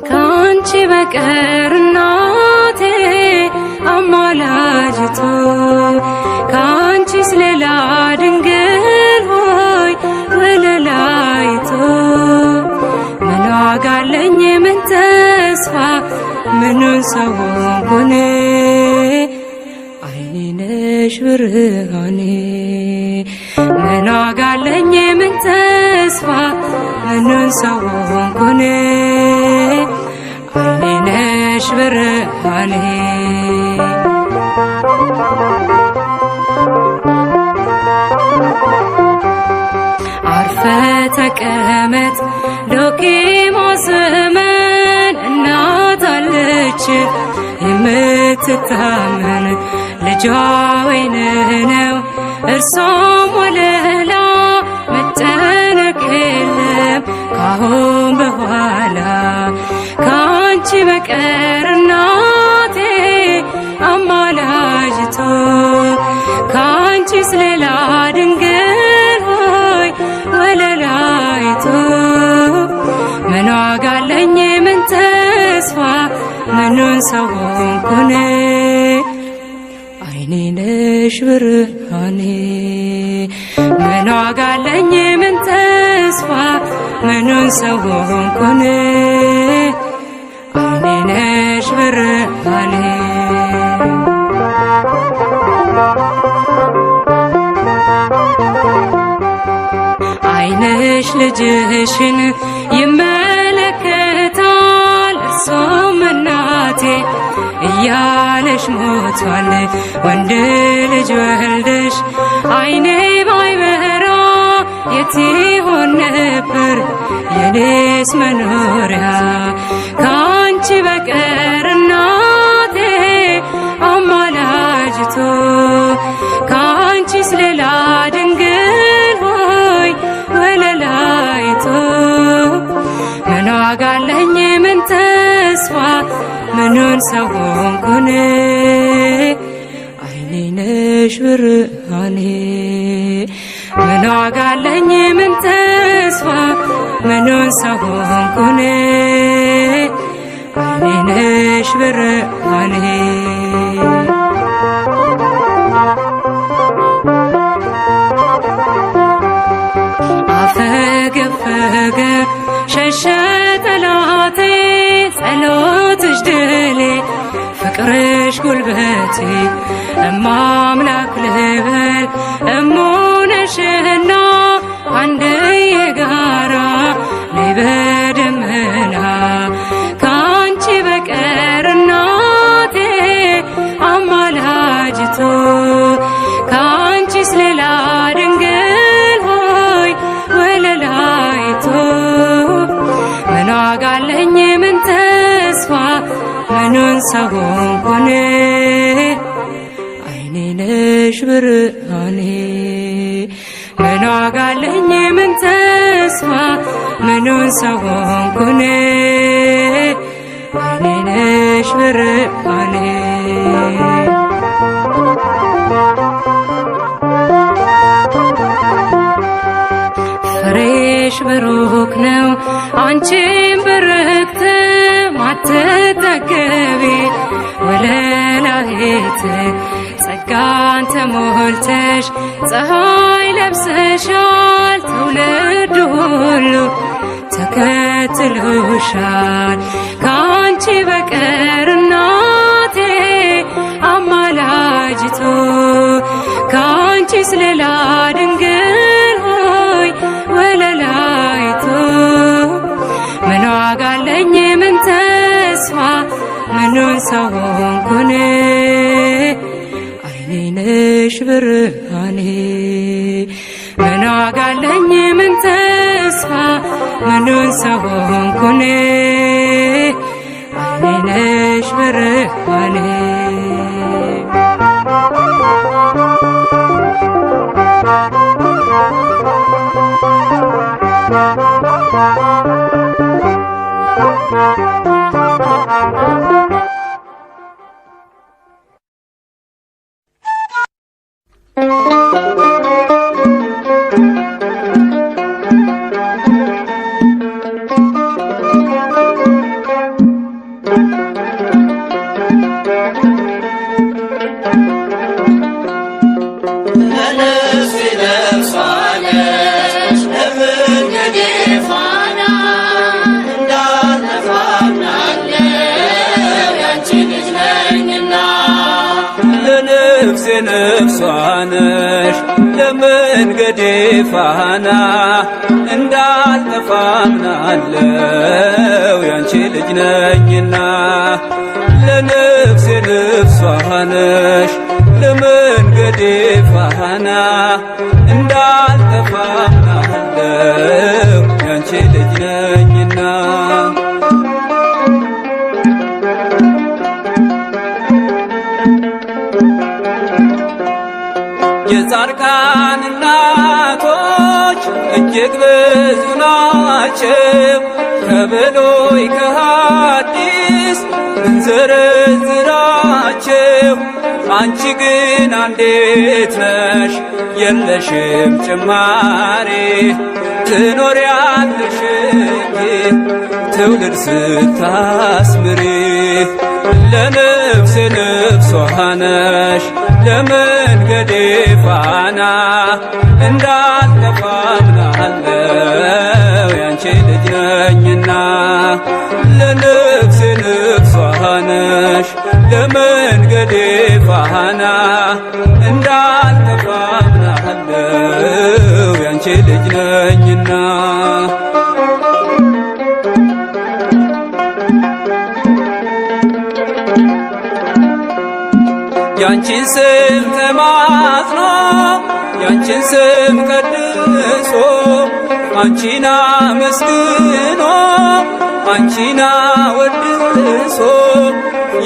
ካንቺ በቀር እናቴ አማላጅቱ ካንቺስ ሌላ ድንግል ሆይ ወለላይቱ ምን ዋጋ አለኝ ምን ተስፋ ምኑን ሰው ሆንኩኔ አይኔ ነሽ ብርሃኔ ምን ዋጋ አለኝ ምን ተስፋ ምኑን ሰው ሆንኩኔ አይኔ ነሽ ብርሃኔ አርፈ ተቀመጥ ዶኪሞስ እመን እናት አለች የምትታመን ልጇ ወይን ነው እርሷም ወለላ መጨነቅ የለም ካሁን በኋላ ካንቺ በቀር እናቴ አማላጅቱ ካንቺስ ሌላ ድንግል ሆይ ወለላይቱ ምን ዋጋ አለኝ ምን ተስፋ ምኑን ሰው ሆንኩኔ አይኔ ነሽ ብርሃኔ ምን ዋጋ አለኝ ምን ተስፋ ምኑን ሰው ሆንኩኔ አይኔ ነሽ ብርሃኔ አይንሽ ልጅሽን ይመለከታል እርሱም እናቴ እያለሽ ሞቷል ወንድ ልጅ ወልደሽ አይኔ ባይበራ የት ይሆን ነበር የኔስ መኖሪያ ካንቺ በቀር እናቴ አማላጅቱ ካንቺስ ሌላ ድንግል ሆይ ወለላይቱ ምን ዋጋ አለኝ ምን ተስፋ ምኑን ሰው ሆንኩኔ አይኔ ነሽ ብርሃኔ ምን ዋጋ አለኝ ምን ተስፋ ምኑን ሰው ሆንኩኔ አይኔ ነሽ ብርሃኔ አፈገፈገ ሸሸ ጠላቴ ጸሎትሽ ድሌ ፍቅርሽ ጉልበቴ እማምላክ ልበል እሙነሽና አንድዬ ጋራ ነይ በደመና ካንቺ በቀር እናቴ አማላጅቱ ካንቺስ ሌላ ድንግል ሆይ ወለላይቱ ምን ዋጋ አለኝ ምን ተስፋ ምኑን ሰው ሆንኩኔ አይኔ ነሽ ብርሃኔ ምን ዋጋ አለኝ ምን ተስፋ ምኑን ሰው ሆንኩኔ አይኔ ነሽ ብርሃኔ ፍሬሽ ብሩክ ነው አንቺም ብርክት ማትጠገቢ ወለላይት ጸጋን ተሞልተሽ ፀሐይ ለብሰሻል ትውልድ ሁሉ ተከትሎሻል ካንቺ በቀር እናቴ አማላጅቱ ካንቺስ ሌላ ድንግል ሆይ ወለላይቱ ምን ዋጋ አለኝ ምን ተስፋ ምኑን ሰው ሆንኩኔ አይኔ ነሽ ብርሃኔ ምን ዋጋ አለኝ ምን ተስፋ ምኑን ሰው ሆንኩኔ አይኔ ነሽ ብርሃኔ ለነፍሴ ነፍሷ ነሽ ለመንገዴ ፋና እንዳልጠፋ አምናለሁ ያንቺ ልጅ ነኝና። ለነፍሴ ነፍሷ ነሽ ለመንገዴ ፋና እንዳልጠፋ አምናለሁ ያንቺ ልጅ ነኝና። ለነፍሴ ነፍሷ ነሽ ለመንገዴ ፋና እንዳልጠፋ አምናለሁ ያንቺ ልጅ ነኝና። የጻድቃን እናቶች እጅግ ብዙ ናቸው፣ ከብሉይ ከሐዲስ ብንዘረዝራቸው። አንቺ ግን አንዲት ነሽ የለሽም ጭማሪ፣ ትኖሪያለሽ እንጂ ትውልድ ስታስምሪ። ለነፍሴ ነፍሷ ነሽ ለመንገዴ ፋና እንዳልጠፋ አምናለሁ ያንቺ ልጅ ነኝና። ለነፍሴ ነፍሷ ነሽ ለመንገዴ ፋና እንዳልጠፋ አምናለሁ ያንቺ ልጅ ነኝና። ያንቺን ስም ተማጽኖ ያንቺን ስም ቀድሶ አንቺን አመስግኖ አንቺን አወድሶ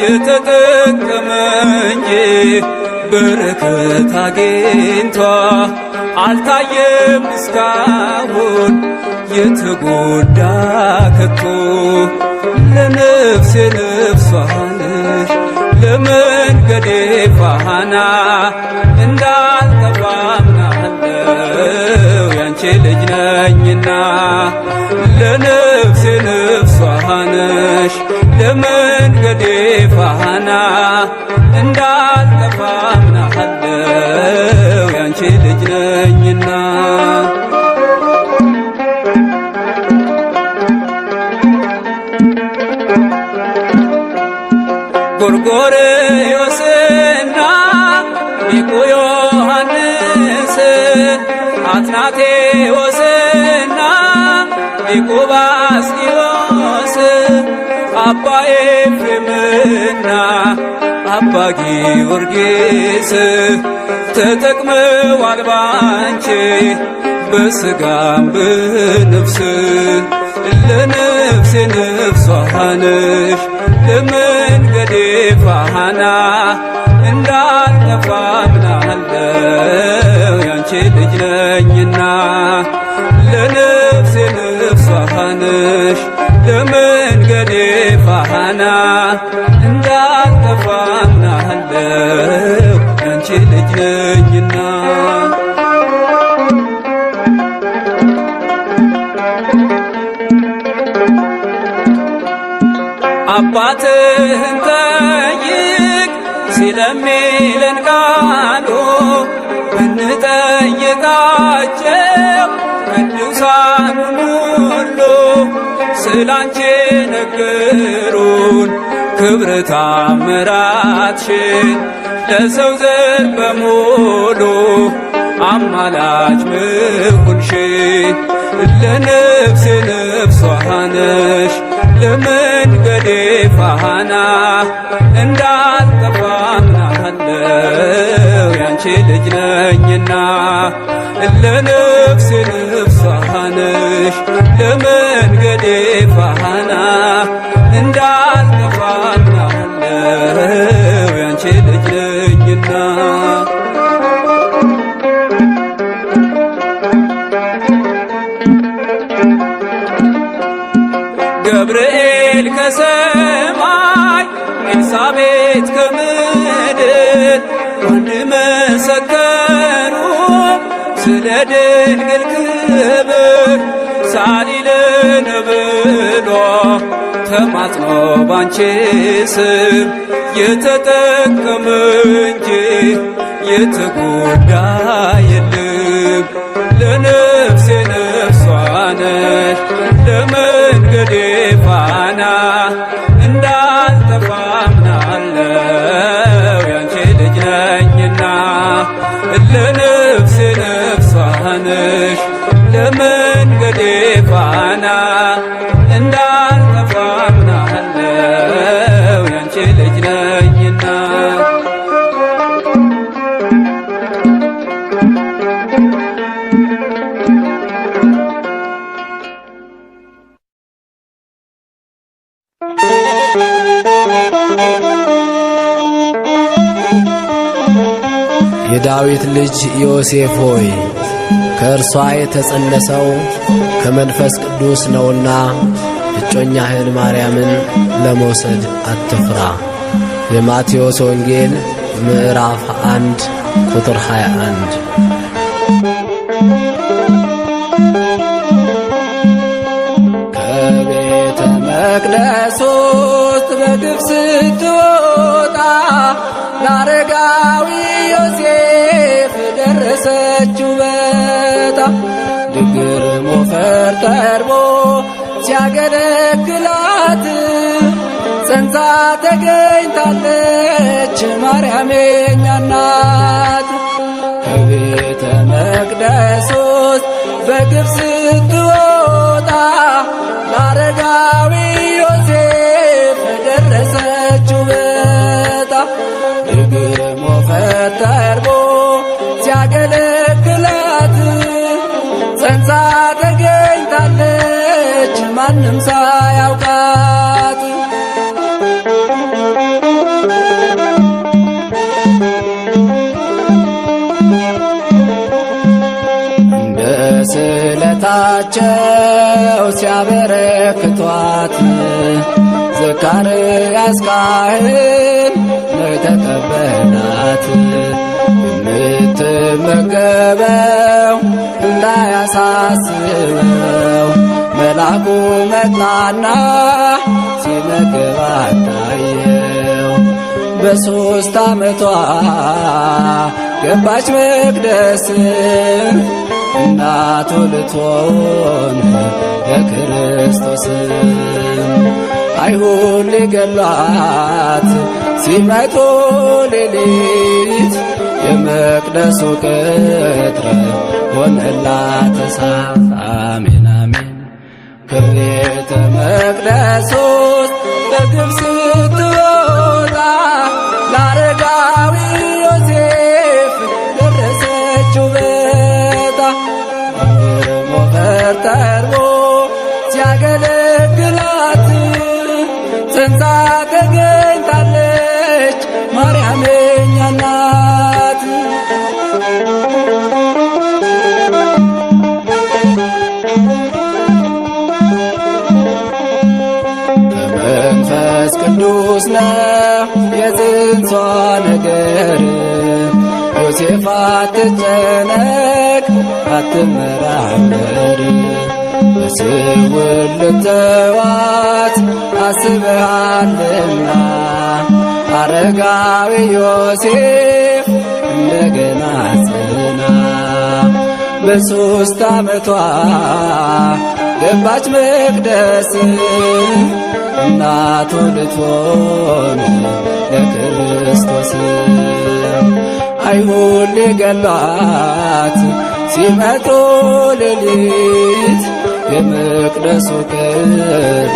የተጠቀመ እንጂ በረከት አግኝቷ አልታየም እስካሁን የተጎዳ ከቶ። ለነፍሴ ነፍሷ ነሽ ለመንገዴ ፋና እንዳልጠፋ አምናለሁ ያንቺ ልጅ ነኝና። ለነፍሴ ነፍሷ ነሽ ለመንገዴ ፋና እንዳልጠፋ አምናለሁ ያንቺ ልጅ ነኝና። ጎርጎርዮስና ሊቁ ዮሐንስ አትናቴዎስና ሊቁ ባስልዮስ አባ ኤፍሬምና አባ ጊዮርጊስ ተጠቅመዋል ባንቺ በሥጋም በነፍስ። ለነፍሴ ነፍሷ ነሽ ለመንገዴ ፋና እንዳልጠፋ አምናለሁ ያንቺ ልጅ ነኝና። ለነፍሴ ነፍሷ ነሽ ለመንገዴ ፋና እንዳልጠፋ አምናለሁ ያንቺ ልጅ ነኝና። አባትህን ጠይቅ ሲለሚለን ቃሉ ብንጠይቃቸው ቅዱሳኑን ሁሉ ስላንቺ ነገሩን ክብር ታምራትሽን ለሰው ዘር በሙሉ አማላጅ ምሁንሽን። ለነፍሴ ነፍሷ ነሽ ለመንገዴ ፋና እንዳልጠፋ አምናለሁ ያንቺ ልጅ ነኝና። ለነፍሴ ነፍሷ ነሽ ለመንገዴ ፋና እንዳልጠፋ አምናለሁ ያንቺ ልጅ ነኝና። ገብርኤል ከሰማይ ኤልሳቤጥ ከምድር አንድ መሰከሩ ስለ ድንግል ክብር ሳሊለነ ብሎ ተማጽኖ ባንቺ ስም የተጠቀመ እንጂ የተጎዳ የለም። ለነፍሴ ነፍሷ ነሽ ለመንገዴ ፋና እንዳልጠፋ አምናለው ያንቺ ልጅ ነኝና። ለነፍሴ ነፍሷ ነሽ ለመንገዴ ፋና እንዳልጠፋ አምናለው ያንቺ ልጅ ነኝና። የዳዊት ልጅ ዮሴፍ ሆይ ከእርሷ የተጸነሰው ከመንፈስ ቅዱስ ነውና እጮኛህን ማርያምን ለመውሰድ አትፍራ። የማቴዎስ ወንጌል ምዕራፍ 1 ቁጥር 21። ከቤተ መቅደስ ውስጥ በግፍ ስትወጣ ለአረጋዊ ዮሴፍ ደረሰችው በታ። ድግር ሞፈር ተርቦ ሲያገለግላት ጸንሳ ተገኝታለች ማርያም የኛ እናት። ከቤተ መቅደስ ውስጥ በግፍ ስትወጣ ለአረጋዊ ዮሴፍ ደረሰችው በታ። ድግር ሞፈር ተርቦ ሲያገለግላት ጸንሳ ተገኝታለች ማንም ሳያውቃት። እንደ ስለታቸው ሲያበረክቷት ዘካርያስ ካህን ነው የተቀበላት። የምትመገበው እንዳያሳስበው መልአኩ መጣና ሲመግባት ታየው። በ3 ዓመቷ ገባች መቅደስ እናቱ ልትሆን ለክርስቶስ። አይሁድ ሊገሏት ሲመጡ ሌሊት የመቅደሱ ቅጥር ሆነላት እሳት። አሜን አሜን። ከቤተ መቅደስ ውስጥ በግፍ ስትወጣ ለአረጋዊ ዮሴፍ ደረሰችው በታ። ሞፈር ተርቦ ሲያገለግላት ጸንሳ ተገኝታለች ማርያም የኛ እናት። ከመንፈስ ቅዱስ ነው የጽንሷ ነገር። ዮሴፍ አትጨነቅ አትመራመር። በስውር ልተዋት አስበሃልና አረጋዊ ዮሴፍ እንደገና ጽና። በ3 ዓመቷ ገባች መቅደስ እናቱ ልትሆን ለክርስቶስ። አይሁድ ሊገሏት ሲመጡ ሌሊት የመቅደሱ ቅጥር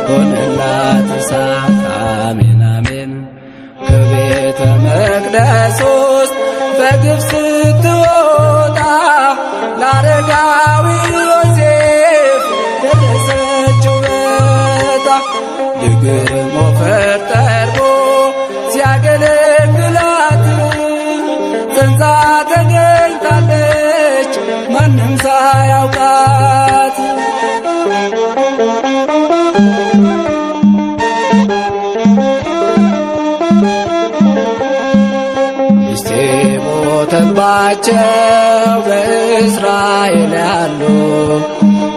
ሆነላት እሳት። አሜን አሜን። ከቤተ መቅደስ ውስጥ በግፍ ስትወጣ ለአረጋዊ ዮሴፍ ደረሰችው በታ። ድግር ሞፈር ተርቦ ሲያገለግላት ጸንሳ ተገኝታለች ማንም ሳያውቃት። ሚስቴ ሞተባቸው በእስራኤል ያሉ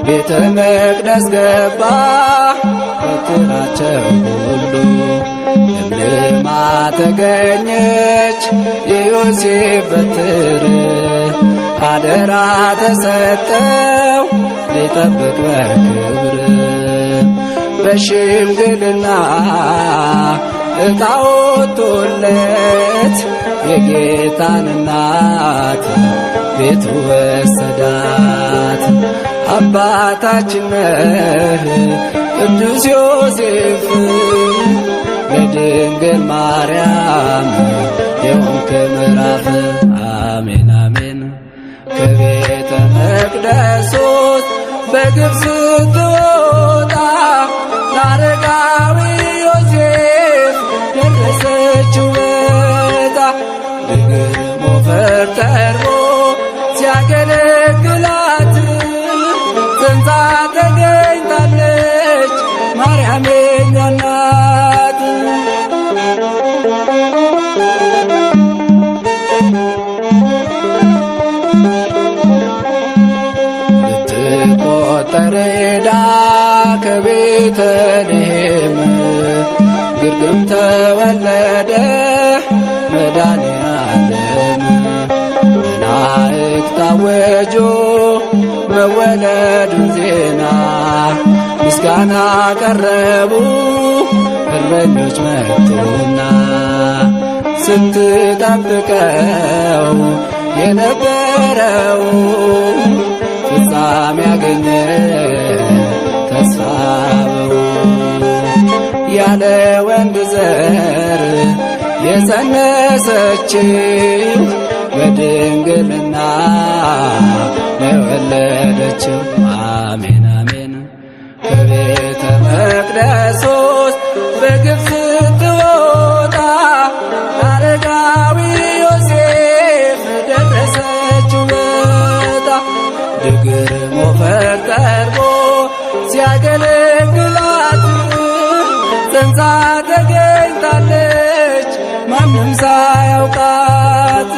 ቤተ መቅደስ ገባ በትራቸው ሁሉ ለምልማ ተገኘች የዮሴፍ በትር አደራ ተሰጠው ሊጠብቅ በክብር በሽምግልና ዕጣ ወጥቶለት የጌታን እናት ቤቱ ወሰዳት። አባታችን ነህ ቅዱስ ዮሴፍ ለድንግል ማርያም የሆንክ ምዕራፍ አሜን አሜን። ከቤተ መቅደስ ውስጥ በግብ ስትወጣ ለአረጋዊ ዮሴፍ ደረሰችው ዕጣ እግር ሞፈር ጠርቦ ሲያገለግላት ጸንሳ ተገኝታለች ማርያም የእኛ እናት። ልትቆጠር ሄዳ ከቤተልሔም ግርግም ተወለደ መድኃኔዓለም። መላእክት አወጁ መወለዱን ዜና ምስጋና ቀረቡ እረኞች መጡና ስትጠብቀው የነበረው ፍጻሜ ያገኘ ተስፋው ያለ ወንድ ዘር የጸነሰችው በድንግልና ለወለደችው አሜን አሜን። ከቤተ መቅደስ ውስጥ በግብ ስትወጣ አረጋዊ ዮሴፍ ደረሰችው ዕጣ ድግር ሞፈር ጠርቦ ሲያገለግላት ጸንሳ ተገኝታለች ማንም ሳያውቃት።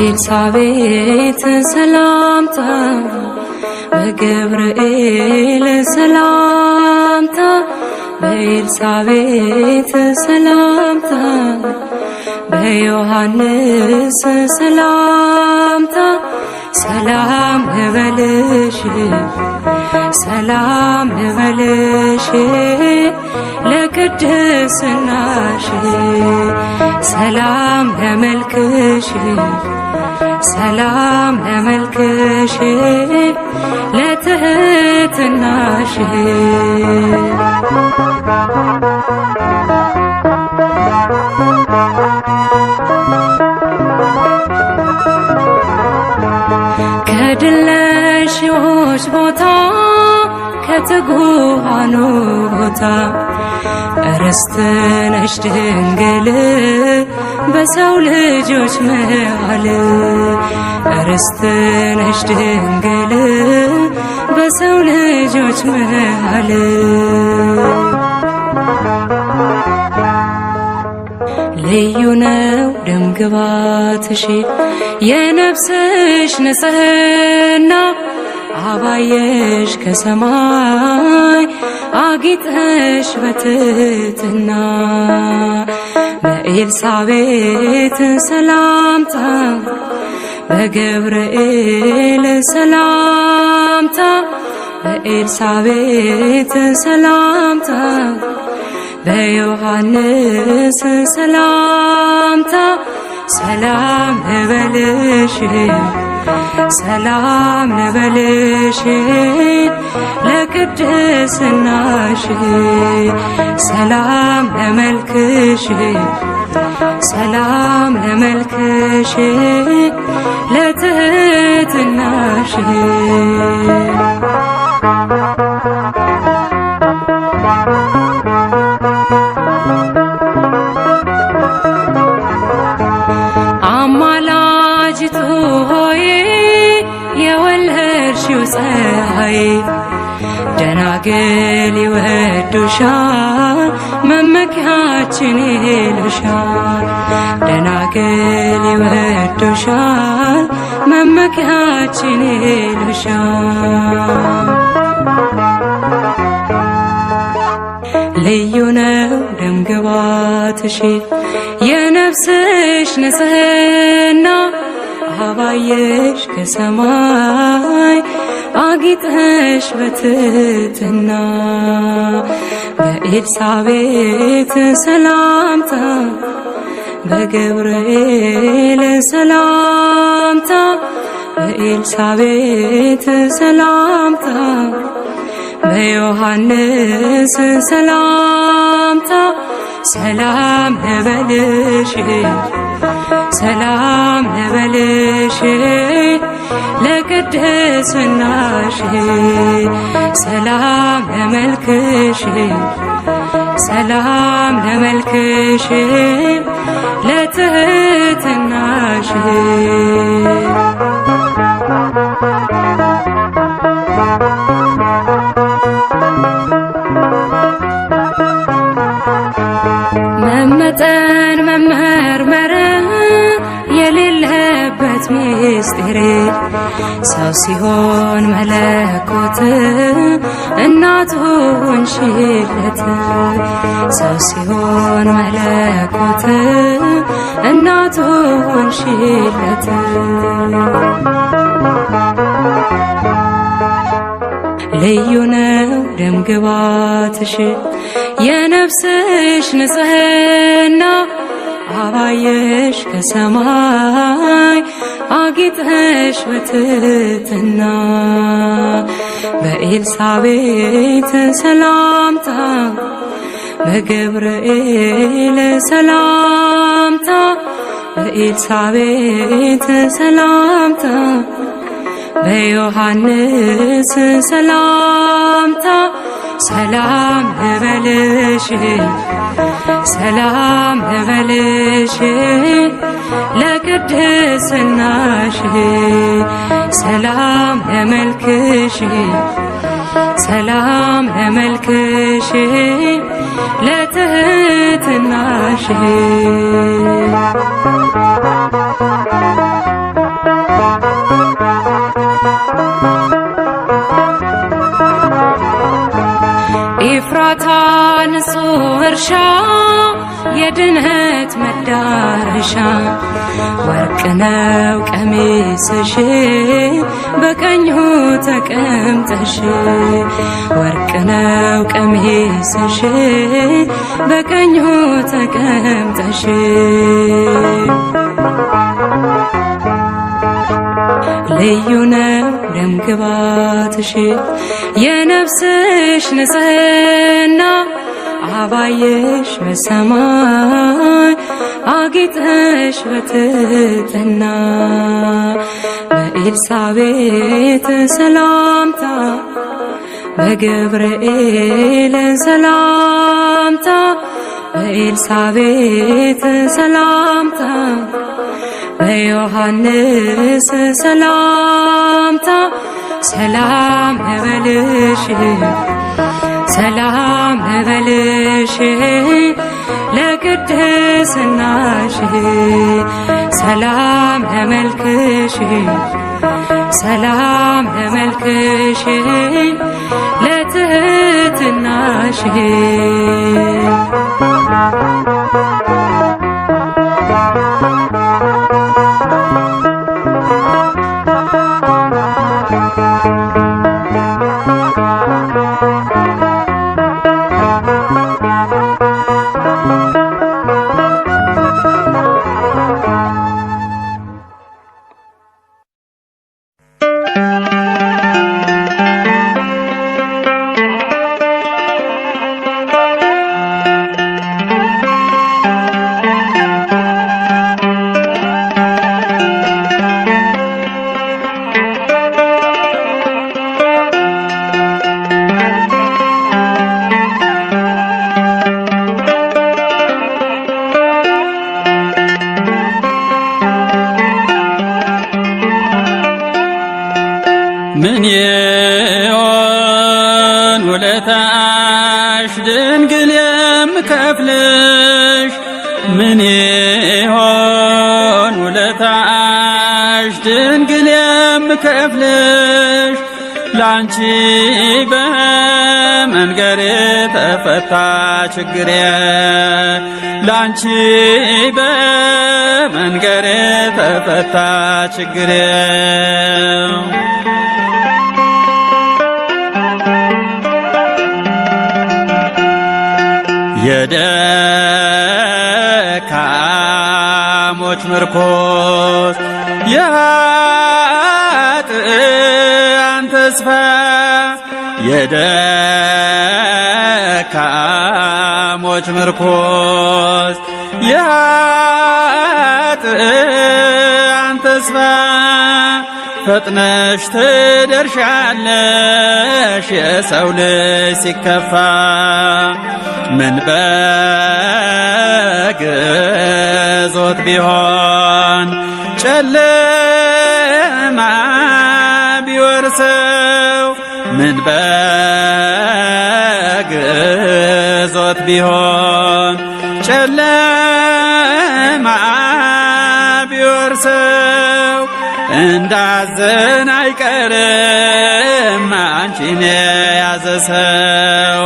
በኤልሳቤጥ ሰላምታ በገብርኤል ሰላምታ በኤልሳቤጥ ሰላምታ በዮሐንስ ሰላምታ ሰላም ልበልሽ ሰላም ልበልሽ ለቅድስናሽ ሰላም ለመልክሽ ሰላም ለመልክሽ ለትህትናሽ ከድለሽዎች ቦታ ከትጉሃኑ ቦታ ርስት ነሽ ድንግል በሰው ልጆች መሃል ርስት ነሽ ድንግል በሰው ልጆች መሃል ልዩ ነው ደምግባትሽ የነፍስሽ ንጽሕና አባየሽ ከሰማይ አጊጠሽ በትሕትና በኤልሳቤጥ ሰላምታ በገብርኤል ሰላምታ በኤልሳቤጥ ሰላምታ በዮሐንስ ሰላምታ ሰላም ልበልሽ ሰላም ልበልሽ ለቅድስናሽ ሰላም ለመልክሽ ሰላም ለመልክሽ ለትህትናሽ አማላጅቱ ሆይ የወለድሽው ፀሐይ ደናግል ይወዱሻል መመኪያችን ይሉሻል ደናግል ይወዱሻል መመኪያችን ይሉሻል ልዩ ነው ደምግባትሽ የነፍስሽ ንጽሕና አባየሽ ከሰማይ አጊጠሽ በትሕትና በኤልሳቤጥ ሰላምታ በገብርኤል ሰላምታ በኤልሳቤጥ ሰላምታ በዮሐንስ ሰላምታ ሰላም ልበልሽ ሰላም ልበልሽ ለቅድስናሽ ሰላም ለመልክሽ ሰላም ለመልክሽ ለትህትናሽ መመጠን መመርመር የሌለበት ምስጢር ሰው ሲሆን መለኮት እናቱ ሆንሽለት ሰው ሲሆን መለኮት እናቱ ሆንሽለት ልዩ ነው ደምግባትሽ የነፍስሽ ንጽሕና አባየሽ ከሰማይ አጊጠሽ በትሕትና በኤልሳቤጥ ሰላምታ በገብርኤል ሰላምታ በኤልሳቤጥ ሰላምታ በዮሐንስ ሰላምታ ሰላም ልበልሽ ሰላም ልበልሽ ለቅድስናሽ ሰላም ለመልክሽ ሰላም ለመልክሽ ለትህትናሽ ኤፍራታ ንጹሕ እርሻ የድነት መዳረሻ ወርቅ ነው ቀሚስሽ በቀኙ ተቀምጠሽ ወርቅ ነው ቀሚስሽ በቀኙ ተቀምጠሽ ልዩ ነው ደምግባትሽ የነፍስሽ ንጽሕና አባየሽ በሰማይ አጊጠሽ በትሕትና በኤልሳቤጥ ሰላምታ በገብርኤል ሰላምታ በኤልሳቤጥ ሰላምታ በዮሐንስ ሰላምታ ሰላም ልበልሽ ሰላም ልበልሽ ለቅድስናሽ ሰላም ለመልክሽ ሰላም ለመልክሽ ለትህትናሽ ምን ይሆን ውለታሽ ድንግል የምከፍልሽ? ምን ይሆን ውለታሽ ድንግል የምከፍልሽ? ላንቺ በመንገሬ ተፈታ ችግሬ፣ ላንቺ በመንገሬ ተፈታ ችግሬ። የደካሞች ምርኮስ የኃጥአን ተስፋ፣ የደካሞች ምርኮስ የኃጥአን ተስፋ፣ ፈጥነሽ ትደርሻለሽ የሰው ልጅ ሲከፋ። ምን በግዞት ቢሆን ጨለማ ቢወርሰው፣ ምን በግዞት ቢሆን ጨለማ ቢወርሰው፣ እንዳዘን አይቀርም አንቺን የያዘ ሰው፣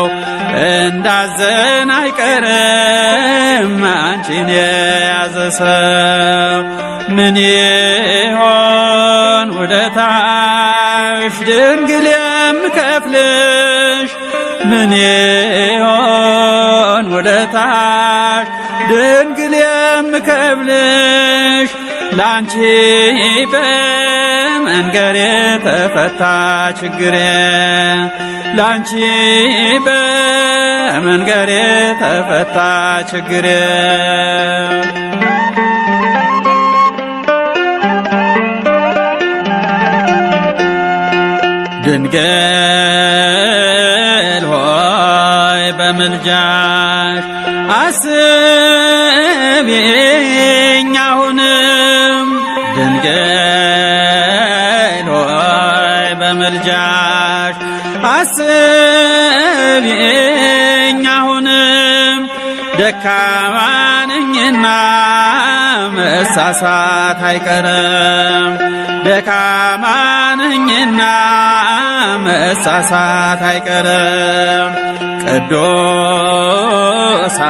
እንዳዘን አይቀርም አንቺን የያዘ ሰው። ምን ይሆን ውለታሽ ድንግል የምከፍልሽ? ምን ይሆን ውለታሽ ድንግል የምከፍልሽ? ላንቺ በመንገሬ ተፈታ ችግሬ፣ ላንቺ በመንገሬ ተፈታ ችግሬ። ድንግል ሆይ በምልጃሽ አስቢኝ አሁንም፣ ድንግል ሆይ በምልጃሽ አስቢኝ አሁንም። ደካማ ነኝና መሳሳት አይቀርም፣ ደካማ ነኝና መሳሳት አይቀርም። ቅዱሳን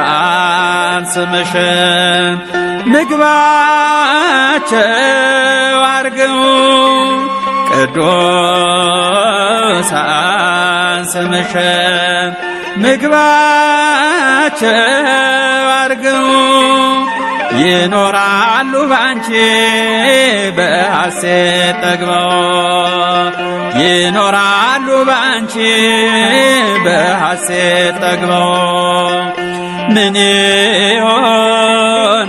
ስምሽን ምግባቸው አርገው፣ ቅዱሳን ስምሽን ምግባቸው አርገው፣ ይኖራሉ ባንቺ በሐሴት ጠግበው፣ ይኖራሉ ባንቺ በሐሴት ጠግበው። ምን ይሆን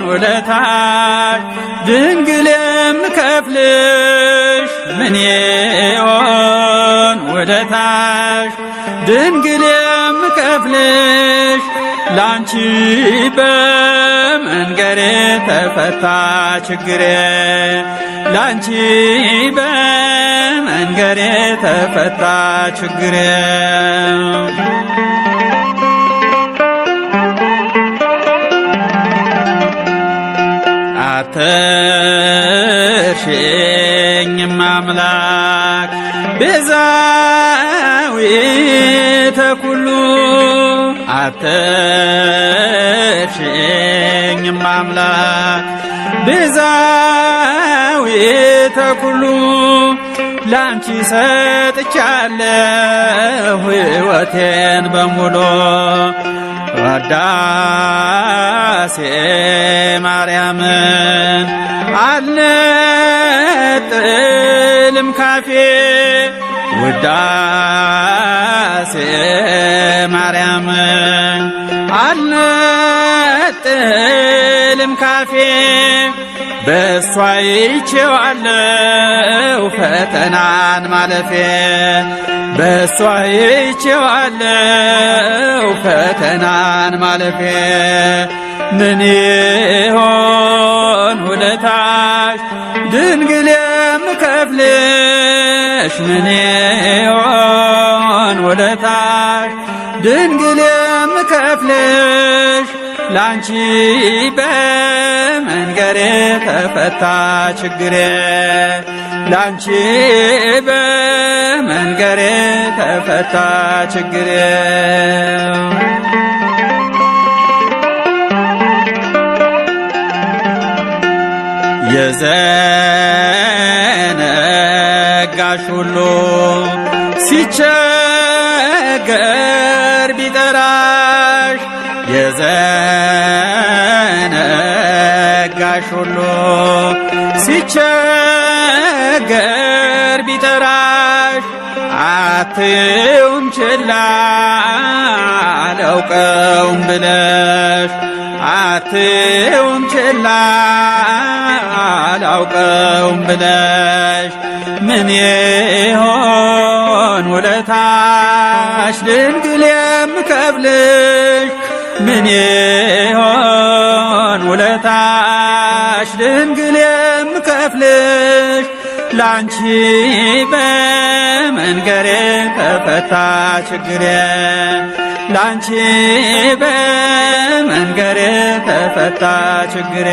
ውለታሽ ድንግል የምከፍልሽ? ምን ይሆን ውለታሽ ድንግል የምከፍልሽ? ላንቺ በመንገሬ ተፈታ ችግሬ፣ ላንቺ በመንገሬ ተፈታ ችግሬ። አትርሽኝም አምላክ ቤዛዊተ ኩሉ፣ አትርሽኝም አምላክ ቤዛዊተ ኩሉ። ላንቺ ሰጥቻለሁ ሕይወቴን በሙሉ፣ ውዳሴ ማርያምን አልነጥልም ካፌ፣ ውዳሴ ማርያምን አልነጥልም ካፌ። በእሷ ይቼዋለሁ ፈተናን ማለፌ፣ በእሷ ይቼዋለሁ ፈተናን ማለፌ። ምን ይሆን ውለታሽ ድንግል የምከፍልሽ? ነሽ ምን ይሆን ውለታሽ ድንግል የምከፍልሽ ላንቺ በመንገሬ ተፈታ ችግሬ ላንቺ በመንገሬ ተፈታ ችግሬ የዘነጋሽ ሁሉ ሲቸገር ቢጠራሽ የዘነጋሽ ሁሉ ሲቸገር ቢጠራሽ አትዩም ችላ አላውቀውም ብለሽ አትዩም ችላ አላውቀውም ብለሽ ምን ይሆን ውለታሽ ድንግል የምከፍልሽ ምን ይሆን ውለታሽ ድንግል የምከፍልሽ ላንቺ በመንገሬ ተፈታ ችግሬ ላንቺ በመንገሬ ተፈታ ችግሬ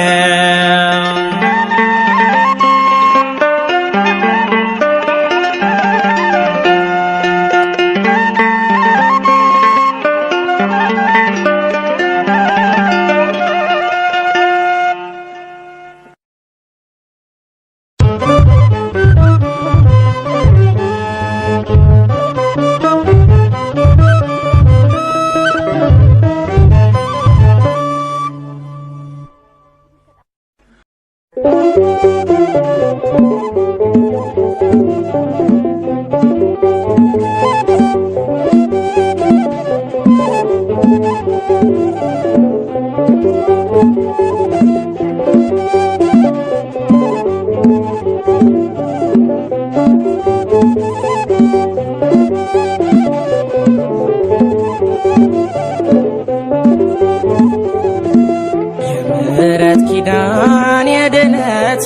የምሕረት ኪዳን የድነት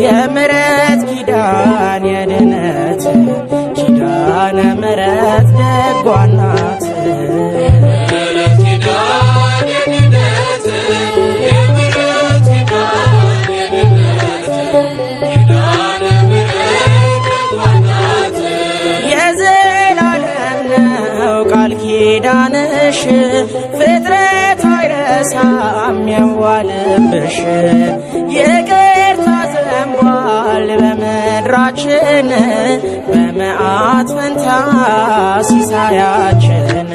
የምሕረት ኪዳን የድነት ኪዳነ ምሕረት ደጓ ናት የዘላለም ነው ቃል ኪዳንሽ ፍጥረት አይረሳም የዋለብሽ ይቅርታ ዘንቧል በምድራችን በመዓት ፈንታ ሲሳያችን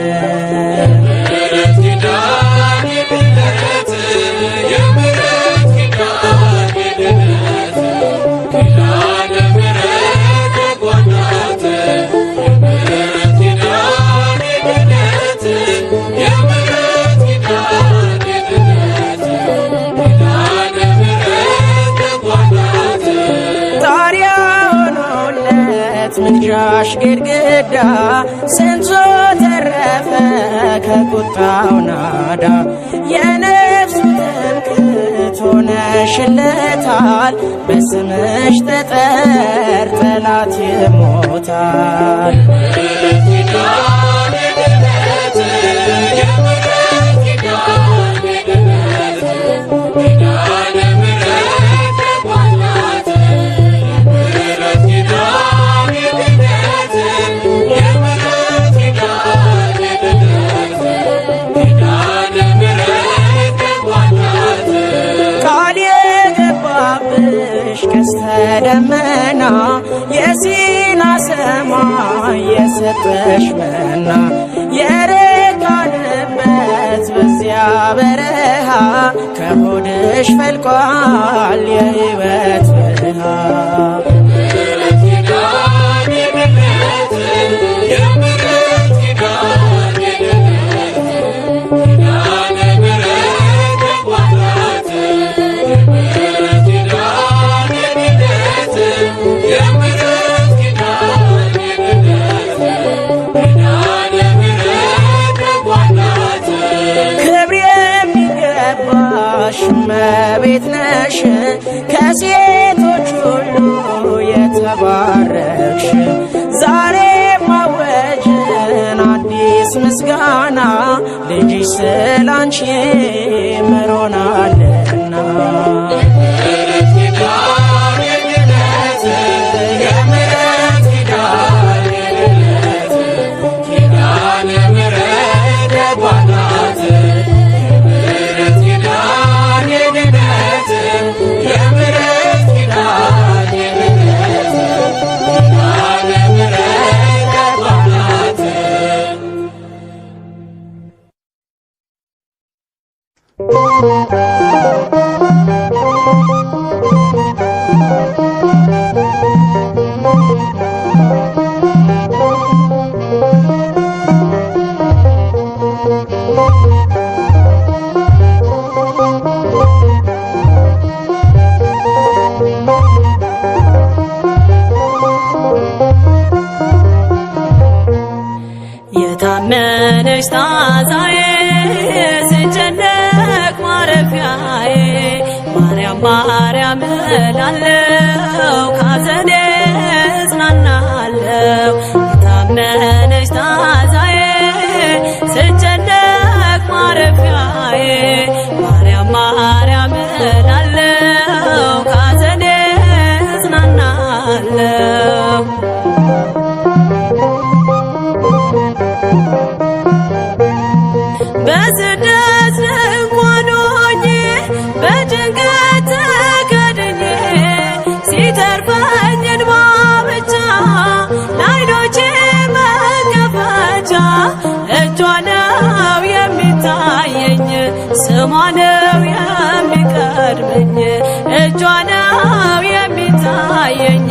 ምልጃሽ ግድግዳ ስንቱ ተረፈ ከቁጣው ናዳ የነፍሱ ትምክህት ሆነሽለታል በስምሽ ጠጠር ጠላት ይሞታል ቀስተ ደመና የሲና ሰማይ የሰጠሽ መና የረካንበት በዚያ በረሃ ከሆድሽ ፈልቋል የሕይወት ብርሃን እመቤት ነሽ ከሴቶች ሁሉ የተባረክሽ ስላንቺ ምሮናልና የታመነሽ ታዛዬ ስጨነቅ ማረፊያዬ ማርያም ማርያም እላለሁ ካዘኔ እጽናናለሁ። የታመነሽ ታዛዬ ስጨነቅ ማረፊያዬ ማርያም ማርያም እላለሁ ካዘኔ እጽናናለሁ። በስደት እንኳን ሆኜ በጭንቀት ተከድኜ ሲተርፈኝ እንባ ብቻ ለዓይኖቼ መከፈቻ እጇ ነው የሚታየኝ ስሟ ነው የሚቀድመኝ እጇ ነው የሚታየኝ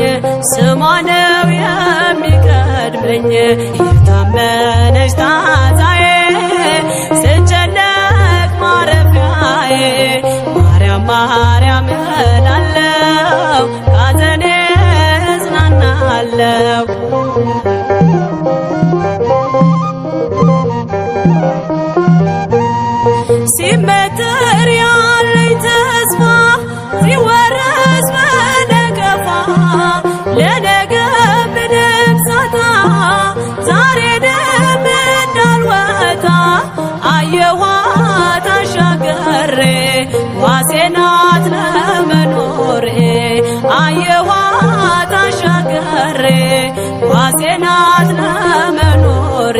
ስሟ ነው የሚቀድመኝ የታመነች ታዛዬ ስጨነቅ ማረፊያዬ ማርያም ማርያም እላለሁ ካዘኔ እጽናናለሁ። ሲመትር ያለኝ ተስፋ ሲወረስ በነቀፋ ለነገ ምንም ሳጣ ዛሬንም እንዳልወጣ አየኋት አሻገሬ ዋሴ ናት ለመኖሬ አየኋት አሻገሬ ዋሴ ናት ለመኖሬ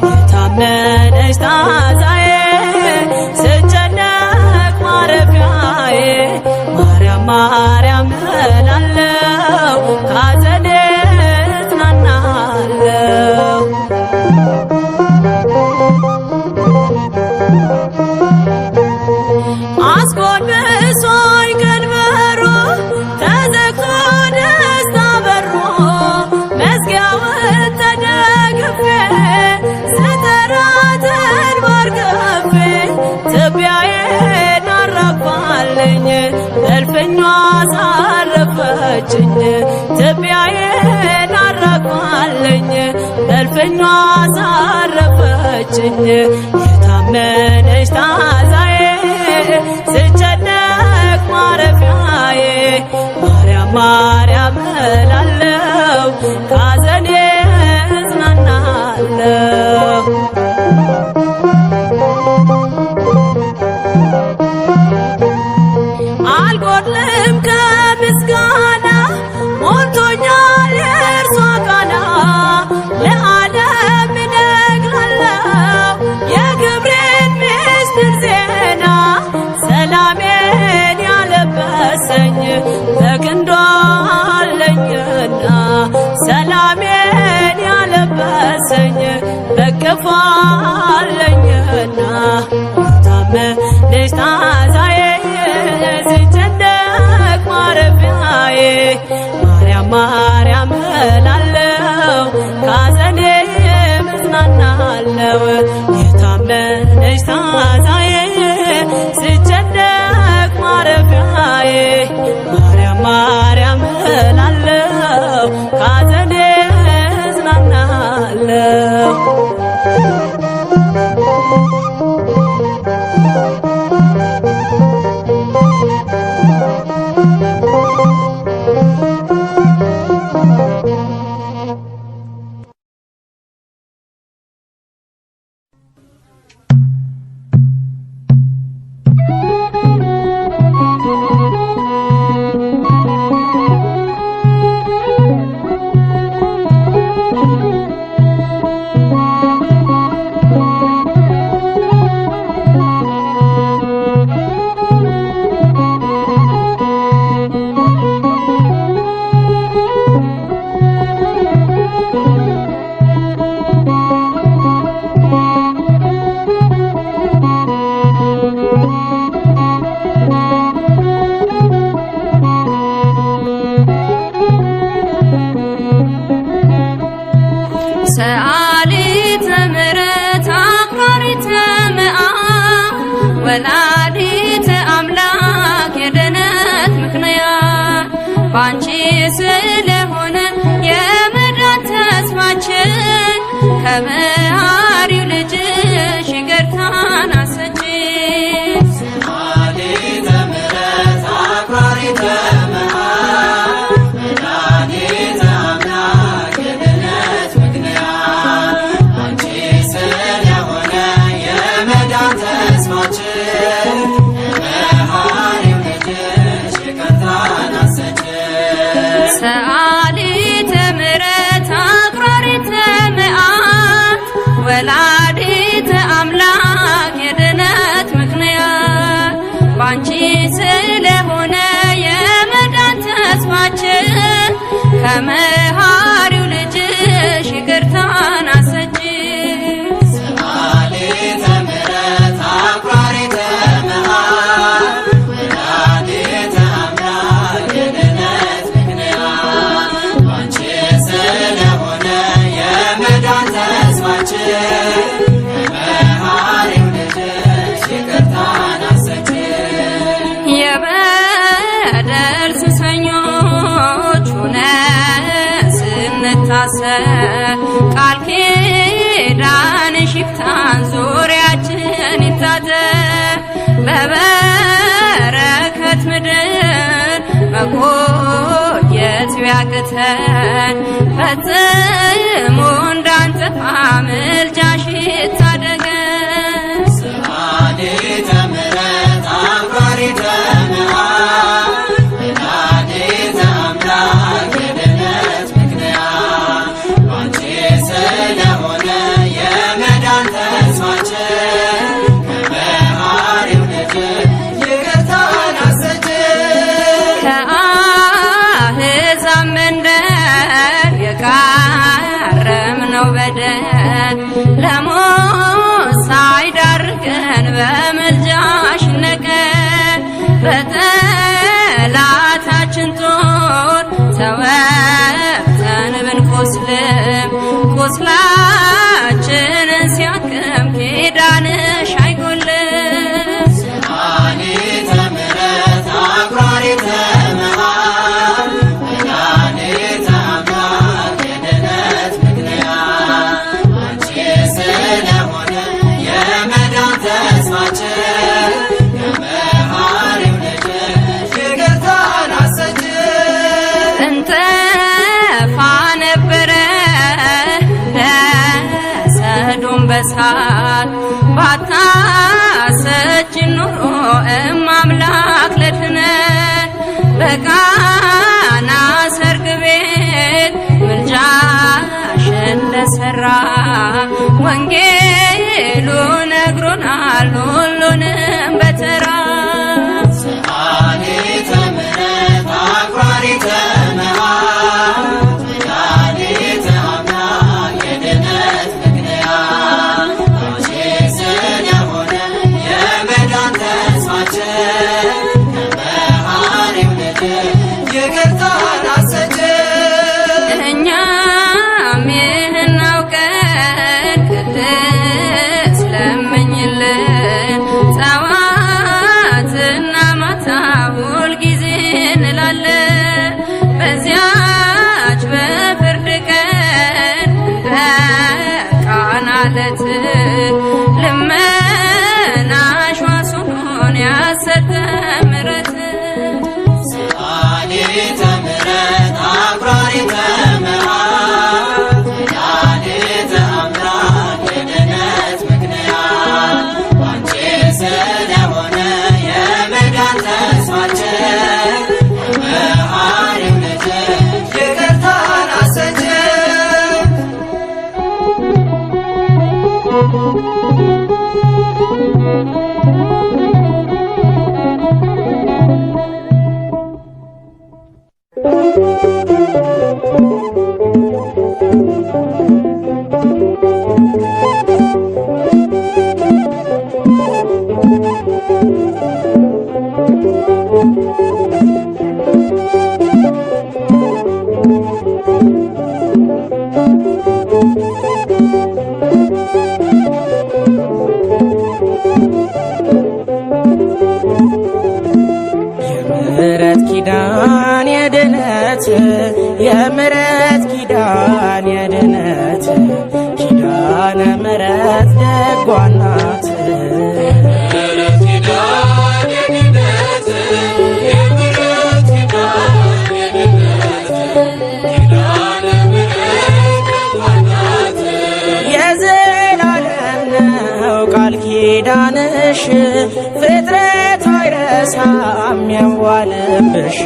የታመነች ታዛዬ ስጨነቅ ማረፊያዬ ማርያም ማርያም እላለሁ ካዘኔ እጽናናለሁ። አስጎንብሶኝ ቀንበሮ ተዘግቶ ደስታ በሮ መዝጊያውን ተደግፌ ስጠራትን ባርገፌ ትቢያዬን አራግፋለኝ በእልፍኟ አሳረፈችኝ ትቢያዬን አራግፋለኝ በእልፍኟ አሳረፈችኝ የታመነች ታዛዬ ስጨነቅ ማረፊያዬ ማርያም ማርያም እላለሁ ካዘኔ እጽናናለሁ። አልጎድልም ከምስጋና ሞልቶኛል የእርሷ ቃና ለዓለም እነግራለሁ የክብሬን ምስጢር ዜና ሰላሜን ያለበሰኝ በክንዷ አለኝና ሰላሜን ያለበሰኝ በክፏ አለኝና የታመነች ታዛዬ ስጨነቅ ማረፊያዬ ማርያም ማርያም እላለሁ ካዘኔ እጽናናለሁ። የታመነች ታዛዬ ስጨነቅ ማረፊያዬ ማርያም ማርያም እላለሁ ካዘኔ እጽናናለሁ። ሰአሊተ ምሕረት አክባሪተ መዓት ወላዲተ አምላክ የድኅነት ምክንያት ባንቺ ስለሆነ የመዳን ተስፋችን ከመሐሪው ልጅሽ ይቅርታን አሰጪን። ሰአሊተ ምሕረት አክባሪተ መዓት ወላዲተ አምላክ የድኅነት ምክንያት ባንቺ ስለሆነ የመዳን ተስፋችን ከመሐሪው ልጅሽ ይቅርታን አሰጪን። ሰአሊተ ምሕረት አክባሪተ መዓት ወላዲተ አምላክ የድኅነት ምክንያት ባንቺ ስለሆነ የመዳን ተስፋችን ከመሐሪው ልጅሽ ይቅርታን አሰጪን። ሰአሊተ ምሕረት አክባሪተ መዓት ወላዲተ አምላክ የድኅነት ምክንያት ባንቺ ስለሆነ የመዳን ተስፋችን ከመሐሪው ልጅሽ ይቅርታን አሰጪን። የበደል ሱሰኞች ሆነን ስንታሰር ቃል ኪዳንሽ ይፍታን ዙሪያችን ይታጠር በበረከት ምድር መቆየት ቢያቅተን ፈጽሞ እንዳንጠፋ ምልጃሽ ይታደገን። ሰአሊተ ምሕረት አክባሪተ መዓት ወላዲተ አምላክ የድኅነት ምክንያት ባንቺ ስለሆነ የመዳን ተስፋችን ከመሐሪው ልጅሽ ይቅርታን አሰጪን። ከአሕዛብ መንደር የቃረምነው በደል ለሞት ሳይዳርገን በምልጃሽ ነቀን በጠላታችን ጦር ተወግተን ብንቆስልም ቁስላችንን ሲያክም ኪዳንሽ አይጎልም። ሰአሊተ ምሕረት አክባሪተ መዓት ወላዲተ አምላክ የድኅነት ምክንያት ባንቺ ስለሆነ የመዳን ተስፋችን ከመሐሪው ልጅሽ ይቅርታን አሰጪን። እንጠፋ ነበረ በሰዶም በሳት ባታሰጪን ኖሮ እማምላክ ለድኅነት በቃና ሰርግ ቤት ምልጃሽ እንደሰራ ወንጌሉ ነግሮናል ሁሉንም በተራ። ሰአሊተ ምሕረት አክባሪተ መዓት ወላዲተ አምላክ የድኅነት ምክንያት ባንቺ ስለሆነ የመዳን ተስፋችን ከመሐሪው ልጅሽ ይቅርታን አሰጪን። እኛም ይህን አውቀን ቅድስት ለምኝልን ጠዋትና ማታ ሁልጊዜ እንላለን በዚያች በፍርድ ቀን በቃና ዕለት ልመናሽ ዋስ ሆኖን ያሰጠ ምሕረት። ሰአሊተ ምሕረት አክባሪተ መዓት ወላዲተ አምላክ የድኅነት ምክንያት ባንቺ ስለሆነ የመዳን ተስፋችን ከመሐሪው ልጅሽ ይቅርታን አሰጪን። Thank you. የድነት ኪዳነ ምሕረት ደጓ ናት። የዘላለም ነው ቃል ኪዳንሽ ፍጥረት አይረሳም ያዋልብሽ።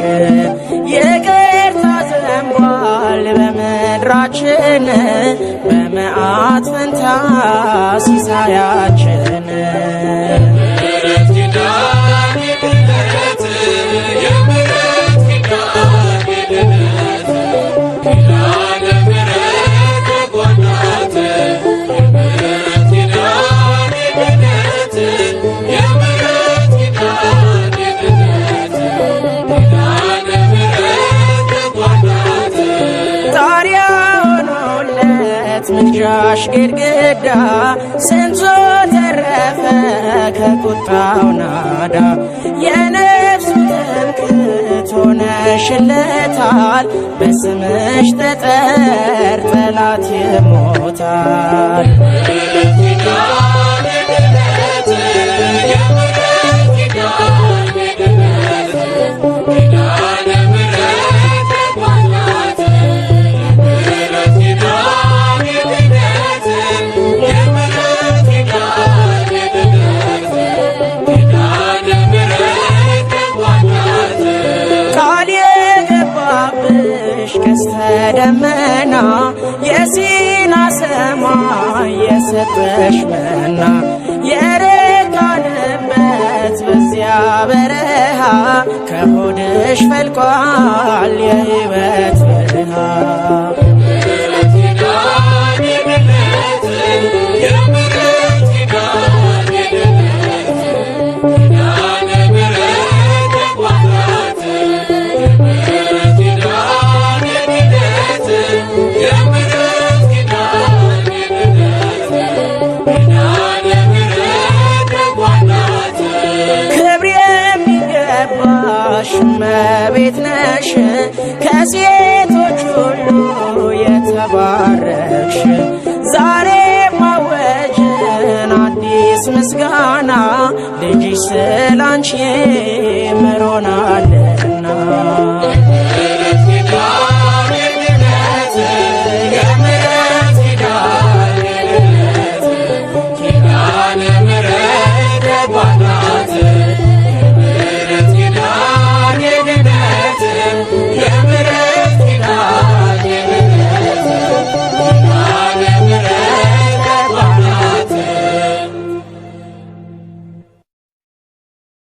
ይቅርታ ዘንቧል በምድራችን በመዓት ፈንታ ሲሳያችን። ምልጃሽ ግድግዳ ስንቱ ተረፈ ከቁጣው ናዳ። የነፍሱ ትምክህት ሆነሽለታል በስምሽ ጠጠር ጠላት ይሞታል። ቀስተ ደመና የሲና ሰማይ የሰጠሽ መና የረካንበት በዚያ በረሃ ከሆድሽ ፈልቋል የሕይወት ብርሃን። እመቤት ነሽ ከሴቶች ሁሉ የተባረክሽ። ዛሬ ማወጅን አዲስ ምስጋና ልጅሽ ስላንቺ ምሮናልና